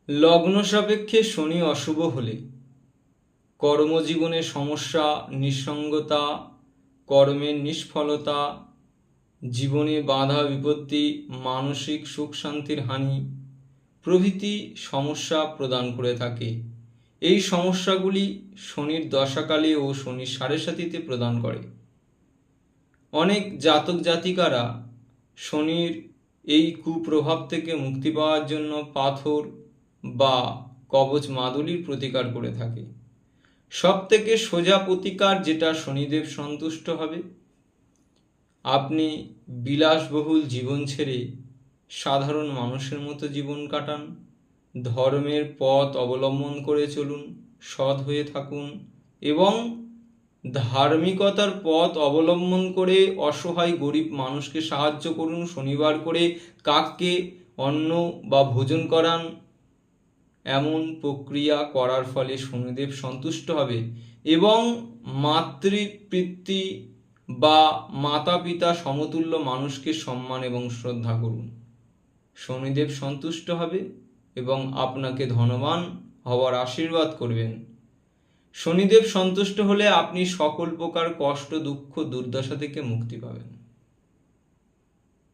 লগ্ন সাপেক্ষে শনি অশুভ হলে কর্মজীবনে সমস্যা, নিঃসঙ্গতা, কর্মের নিষ্ফলতা, জীবনে বাধা বিপত্তি, মানসিক সুখ শান্তির হানি প্রভৃতি সমস্যা প্রদান করে থাকে। এই সমস্যাগুলি শনির দশাকালে ও শনির সাড়ে সাতিতে প্রদান করে। অনেক জাতক জাতিকারা শনির এই কুপ্রভাব থেকে মুক্তি পাওয়ার জন্য পাথর বা কবচ মাদুলির প্রতিকার করে থাকে। সব থেকে সোজা প্রতিকার, যেটা শনিদেব সন্তুষ্ট হবে, আপনি বিলাসবহুল জীবন ছেড়ে সাধারণ মানুষের মতো জীবন কাটান, ধর্মের পথ অবলম্বন করে চলুন, সৎ হয়ে থাকুন এবং ধার্মিকতার পথ অবলম্বন করে অসহায় গরিব মানুষকে সাহায্য করুন। শনিবার করে কাককে অন্ন বা ভোজন করান। এমন প্রক্রিয়া করার ফলে শনিদেব সন্তুষ্ট হবে এবং মাতৃপিতৃ বা মাতা পিতা সমতুল্য মানুষকে সম্মান এবং শ্রদ্ধা করুন। শনিদেব সন্তুষ্ট হবে এবং আপনাকে ধনবান হওয়ার আশীর্বাদ করবেন। শনিদেব সন্তুষ্ট হলে আপনি সকল প্রকার কষ্ট, দুঃখ, দুর্দশা থেকে মুক্তি পাবেন।